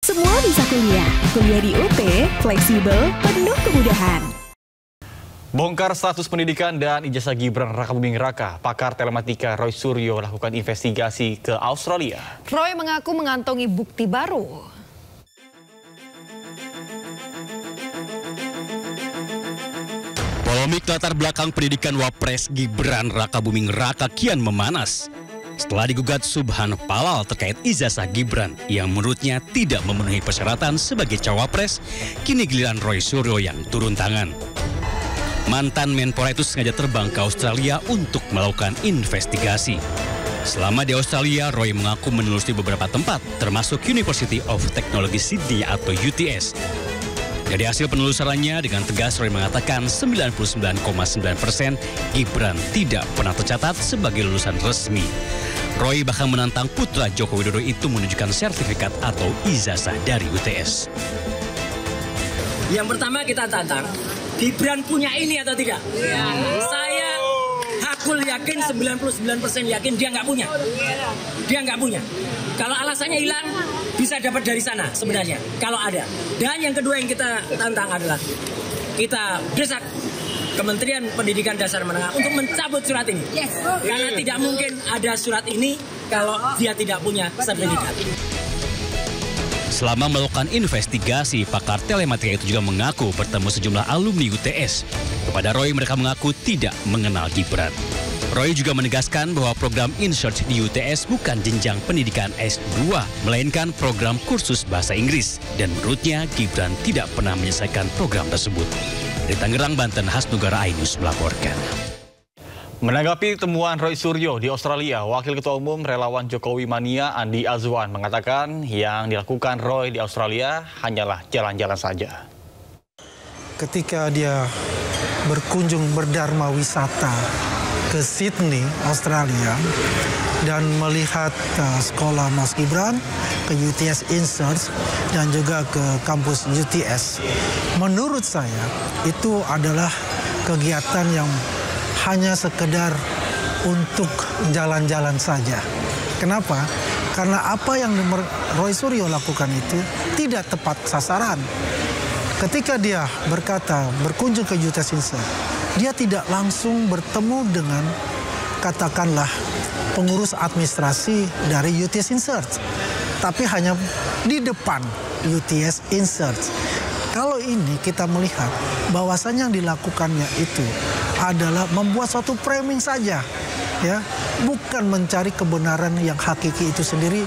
Semua bisa kuliah. Kuliah di UT, fleksibel, penuh kemudahan. Bongkar status pendidikan dan ijazah Gibran Raka Buming Raka, pakar telematika Roy Suryo lakukan investigasi ke Australia. Roy mengaku mengantongi bukti baru. Polemik latar belakang pendidikan Wapres Gibran Raka Buming Raka kian memanas setelah digugat Subhan Palal terkait ijazah Gibran yang menurutnya tidak memenuhi persyaratan sebagai cawapres. Kini giliran Roy Suryo yang turun tangan. Mantan Menpora itu sengaja terbang ke Australia untuk melakukan investigasi. Selama di Australia, Roy mengaku menelusuri beberapa tempat, termasuk University of Technology Sydney atau UTS. Dari hasil penelusurannya, dengan tegas Roy mengatakan 99,9% Gibran tidak pernah tercatat sebagai lulusan resmi. Roy bahkan menantang putra Joko Widodo itu menunjukkan sertifikat atau ijazah dari UTS. Yang pertama kita tantang, Gibran punya ini atau tidak? Ya. Saya hakul yakin 99% yakin dia nggak punya. Dia nggak punya. Kalau alasannya hilang, bisa dapat dari sana sebenarnya, kalau ada. Dan yang kedua yang kita tantang adalah, kita desak Kementerian Pendidikan Dasar Menengah untuk mencabut surat ini. Karena tidak mungkin ada surat ini kalau dia tidak punya sertifikat. Selama melakukan investigasi, pakar telematika itu juga mengaku bertemu sejumlah alumni UTS. Kepada Roy, mereka mengaku tidak mengenal Gibran. Roy juga menegaskan bahwa program InSearch di UTS bukan jenjang pendidikan S2, melainkan program kursus bahasa Inggris. Dan menurutnya, Gibran tidak pernah menyelesaikan program tersebut. Dari Tangerang, Banten, Hasnugara Ainus melaporkan. Menanggapi temuan Roy Suryo di Australia, Wakil Ketua Umum Relawan Jokowi Mania Andi Azwan mengatakan yang dilakukan Roy di Australia hanyalah jalan-jalan saja. Ketika dia berkunjung berdharma wisata ke Sydney, Australia, dan melihat sekolah Mas Gibran, ke UTS InSearch, dan juga ke kampus UTS. Menurut saya, itu adalah kegiatan yang hanya sekedar untuk jalan-jalan saja. Kenapa? Karena apa yang Roy Suryo lakukan itu tidak tepat sasaran. Ketika dia berkunjung ke UTS InSearch, dia tidak langsung bertemu dengan katakanlah pengurus administrasi dari UTS InSearch, tapi hanya di depan UTS InSearch. Kalau ini kita melihat bahwasannya yang dilakukannya itu adalah membuat suatu framing saja, ya, bukan mencari kebenaran yang hakiki itu sendiri.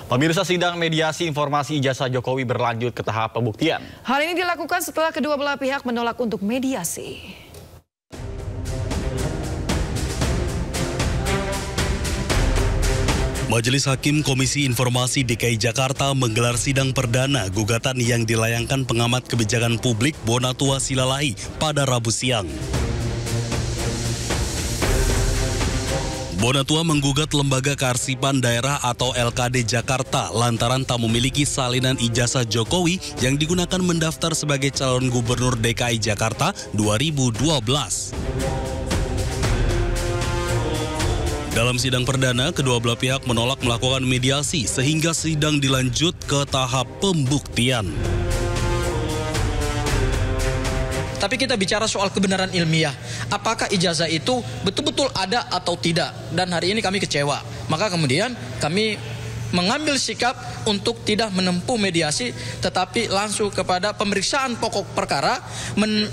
Pemirsa, sidang mediasi informasi ijazah Jokowi berlanjut ke tahap pembuktian. Hal ini dilakukan setelah kedua belah pihak menolak untuk mediasi. Majelis Hakim Komisi Informasi DKI Jakarta menggelar sidang perdana gugatan yang dilayangkan pengamat kebijakan publik Bonatua Silalahi pada Rabu siang. Bonatua menggugat Lembaga Kearsipan Daerah atau LKD Jakarta lantaran tak memiliki salinan ijazah Jokowi yang digunakan mendaftar sebagai calon gubernur DKI Jakarta 2012. Dalam sidang perdana, kedua belah pihak menolak melakukan mediasi sehingga sidang dilanjut ke tahap pembuktian. Tapi kita bicara soal kebenaran ilmiah. Apakah ijazah itu betul-betul ada atau tidak? Dan hari ini kami kecewa. Maka kemudian kami mengambil sikap untuk tidak menempuh mediasi, tetapi langsung kepada pemeriksaan pokok perkara,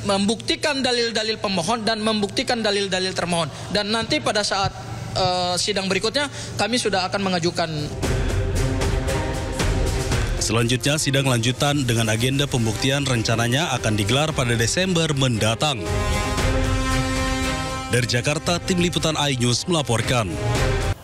membuktikan dalil-dalil pemohon dan membuktikan dalil-dalil termohon. Dan nanti pada saat sidang berikutnya kami sudah akan mengajukan. Selanjutnya sidang lanjutan dengan agenda pembuktian rencananya akan digelar pada Desember mendatang. Dari Jakarta, Tim Liputan iNews melaporkan.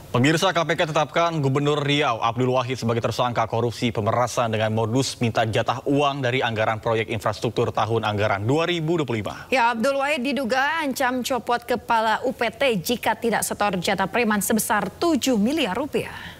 Pemirsa, KPK tetapkan Gubernur Riau Abdul Wahid sebagai tersangka korupsi pemerasan dengan modus minta jatah uang dari anggaran proyek infrastruktur tahun anggaran 2025. Ya, Abdul Wahid diduga ancam copot kepala UPT jika tidak setor jatah preman sebesar 7 miliar rupiah.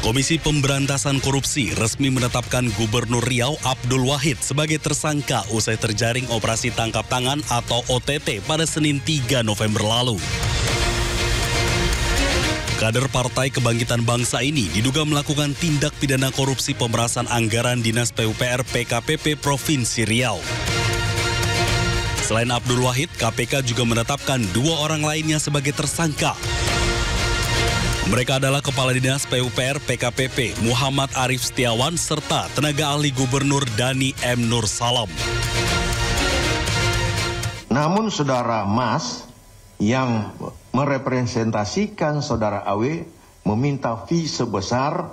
Komisi Pemberantasan Korupsi resmi menetapkan Gubernur Riau Abdul Wahid sebagai tersangka usai terjaring operasi tangkap tangan atau OTT pada Senin 3 November lalu. Kader Partai Kebangkitan Bangsa ini diduga melakukan tindak pidana korupsi pemerasan anggaran Dinas PUPR PKPP Provinsi Riau. Selain Abdul Wahid, KPK juga menetapkan 2 orang lainnya sebagai tersangka. Mereka adalah Kepala Dinas PUPR PKPP Muhammad Arif Setiawan serta tenaga ahli Gubernur Dani M. Nur Salam. Namun saudara Mas yang merepresentasikan saudara AW meminta fee sebesar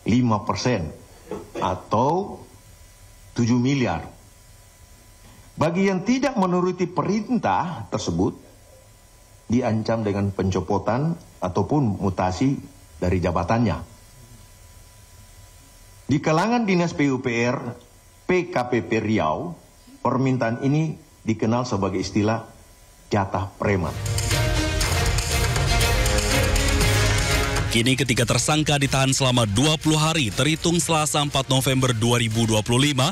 5% atau 7 miliar. Bagi yang tidak menuruti perintah tersebut, diancam dengan pencopotan ataupun mutasi dari jabatannya. Di kalangan Dinas PUPR PKPP Riau, permintaan ini dikenal sebagai istilah jatah preman. Kini ketiga tersangka ditahan selama 20 hari terhitung Selasa 4 November 2025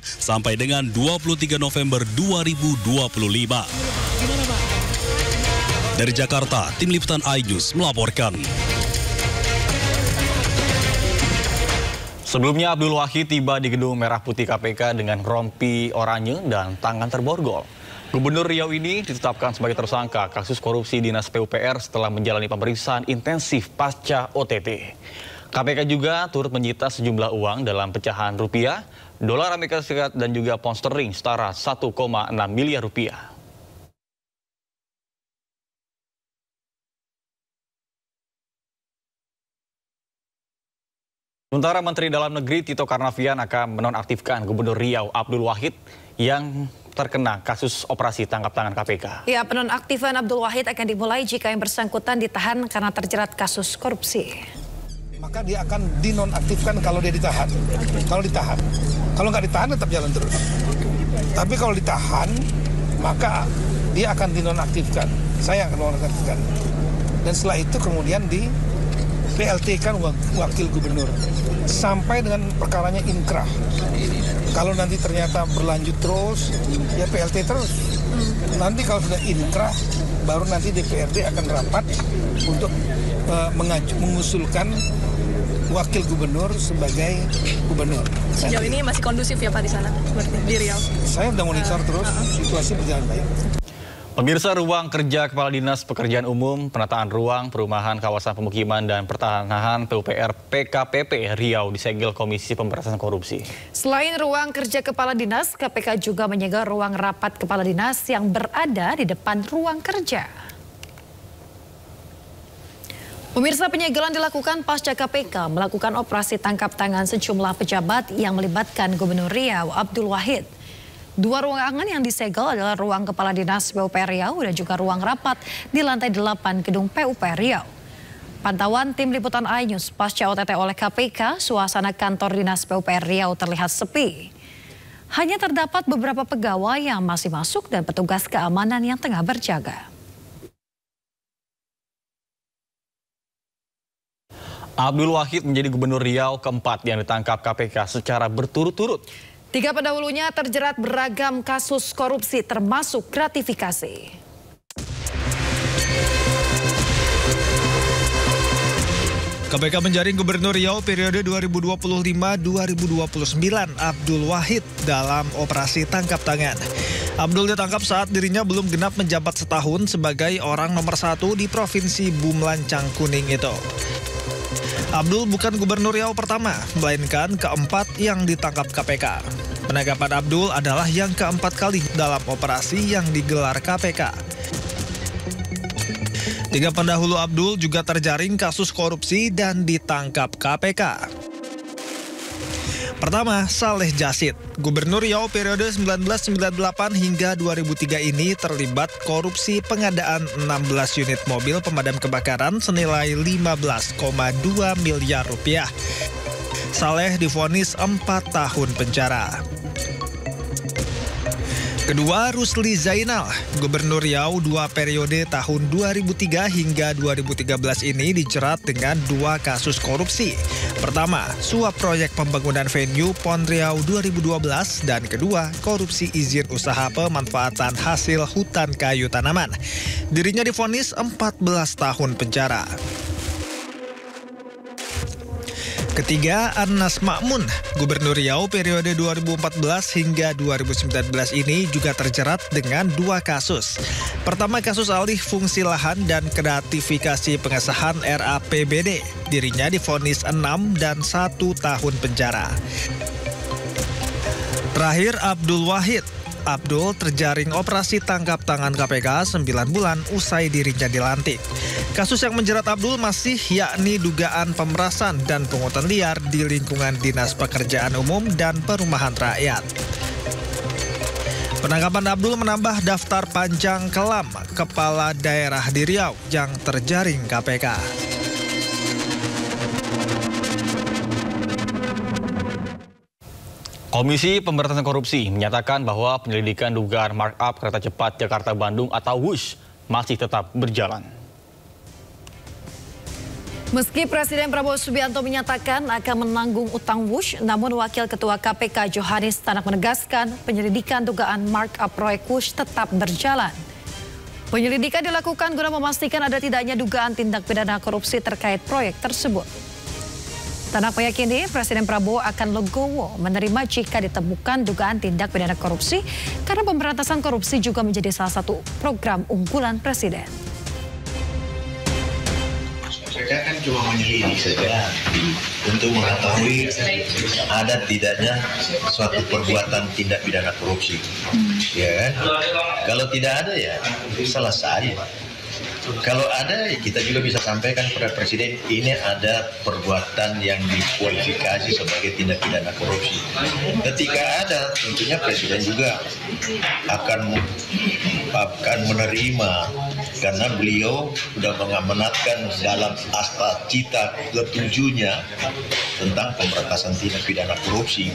sampai dengan 23 November 2025. Dari Jakarta, Tim Liputan iNews melaporkan. Sebelumnya Abdul Wahid tiba di Gedung Merah Putih KPK dengan rompi oranye dan tangan terborgol. Gubernur Riau ini ditetapkan sebagai tersangka kasus korupsi Dinas PUPR setelah menjalani pemeriksaan intensif pasca OTT. KPK juga turut menyita sejumlah uang dalam pecahan rupiah, dolar Amerika Serikat dan juga pound sterling setara 1,6 miliar rupiah. Sementara Menteri Dalam Negeri Tito Karnavian akan menonaktifkan Gubernur Riau Abdul Wahid yang terkena kasus operasi tangkap tangan KPK. Ya, penonaktifan Abdul Wahid akan dimulai jika yang bersangkutan ditahan karena terjerat kasus korupsi. Maka dia akan dinonaktifkan kalau dia ditahan. Kalau ditahan. Kalau nggak ditahan tetap jalan terus. Tapi kalau ditahan, maka dia akan dinonaktifkan. Saya akan dinonaktifkan. Dan setelah itu kemudian di PLT kan wakil gubernur sampai dengan perkaranya inkrah. Kalau nanti ternyata berlanjut terus, ya PLT terus. Nanti kalau sudah inkrah, baru nanti DPRD akan rapat untuk mengusulkan wakil gubernur sebagai gubernur. Sejauh ini masih kondusif ya Pak di sana, di Riau? Saya sudah monitor terus, situasi berjalan baik. Pemirsa, ruang kerja Kepala Dinas Pekerjaan Umum, Penataan Ruang, Perumahan Kawasan Pemukiman dan Pertanahan PUPR PKPP Riau disegel Komisi Pemberantasan Korupsi. Selain ruang kerja Kepala Dinas, KPK juga menyegel ruang rapat Kepala Dinas yang berada di depan ruang kerja. Pemirsa, penyegelan dilakukan pasca KPK melakukan operasi tangkap tangan sejumlah pejabat yang melibatkan Gubernur Riau Abdul Wahid. 2 ruangan yang disegel adalah ruang Kepala Dinas PUPR Riau dan juga ruang rapat di lantai 8 gedung PUPR Riau. Pantauan Tim Liputan iNews pasca OTT oleh KPK, suasana kantor Dinas PUPR Riau terlihat sepi. Hanya terdapat beberapa pegawai yang masih masuk dan petugas keamanan yang tengah berjaga. Abdul Wahid menjadi Gubernur Riau keempat yang ditangkap KPK secara berturut-turut. 3 pendahulunya terjerat beragam kasus korupsi termasuk gratifikasi. KPK menjaring Gubernur Riau periode 2025-2029 Abdul Wahid dalam operasi tangkap tangan. Abdul ditangkap saat dirinya belum genap menjabat setahun sebagai orang nomor 1 di Provinsi Bumlancang Kuning itu. Abdul bukan Gubernur Riau pertama, melainkan keempat yang ditangkap KPK. Penangkapan Abdul adalah yang keempat kali dalam operasi yang digelar KPK. 3 pendahulu Abdul juga terjaring kasus korupsi dan ditangkap KPK. Pertama, Saleh Jasid. Gubernur Riau periode 1998 hingga 2003 ini terlibat korupsi pengadaan 16 unit mobil pemadam kebakaran senilai 15,2 miliar rupiah. Saleh divonis 4 tahun penjara. Kedua, Rusli Zainal. Gubernur Riau 2 periode tahun 2003 hingga 2013 ini dijerat dengan 2 kasus korupsi. Pertama, suap proyek pembangunan venue PON Riau 2012 dan kedua, korupsi izin usaha pemanfaatan hasil hutan kayu tanaman. Dirinya divonis 14 tahun penjara. Ketiga, Anas Makmun, Gubernur Riau periode 2014 hingga 2019 ini juga terjerat dengan 2 kasus. Pertama, kasus alih fungsi lahan dan gratifikasi pengesahan RAPBD. Dirinya divonis 6 dan 1 tahun penjara. Terakhir, Abdul Wahid. Abdul terjaring operasi tangkap tangan KPK 9 bulan usai dirinya dilantik. Kasus yang menjerat Abdul masih yakni dugaan pemerasan dan pungutan liar di lingkungan Dinas Pekerjaan Umum dan Perumahan Rakyat. Penangkapan Abdul menambah daftar panjang kelam kepala daerah di Riau yang terjaring KPK. Komisi Pemberantasan Korupsi menyatakan bahwa penyelidikan dugaan markup kereta cepat Jakarta-Bandung atau WUSH masih tetap berjalan. Meski Presiden Prabowo Subianto menyatakan akan menanggung utang WUSH, namun Wakil Ketua KPK Johanis Tanak menegaskan penyelidikan dugaan markup proyek WUSH tetap berjalan. Penyelidikan dilakukan guna memastikan ada tidaknya dugaan tindak pidana korupsi terkait proyek tersebut. Tanak meyakini Presiden Prabowo akan legowo menerima jika ditemukan dugaan tindak pidana korupsi karena pemberantasan korupsi juga menjadi salah satu program unggulan Presiden. Mereka kan cuma menyelidik saja untuk mengetahui ada tidaknya suatu perbuatan tindak pidana korupsi. Ya kan? Kalau tidak ada ya selesai. Kalau ada, kita juga bisa sampaikan kepada Presiden, ini ada perbuatan yang dikualifikasi sebagai tindak pidana korupsi. Ketika ada, tentunya Presiden juga akan menerima, karena beliau sudah mengamanatkan dalam asta cita ketujuhnya tentang pemberantasan tindak pidana korupsi.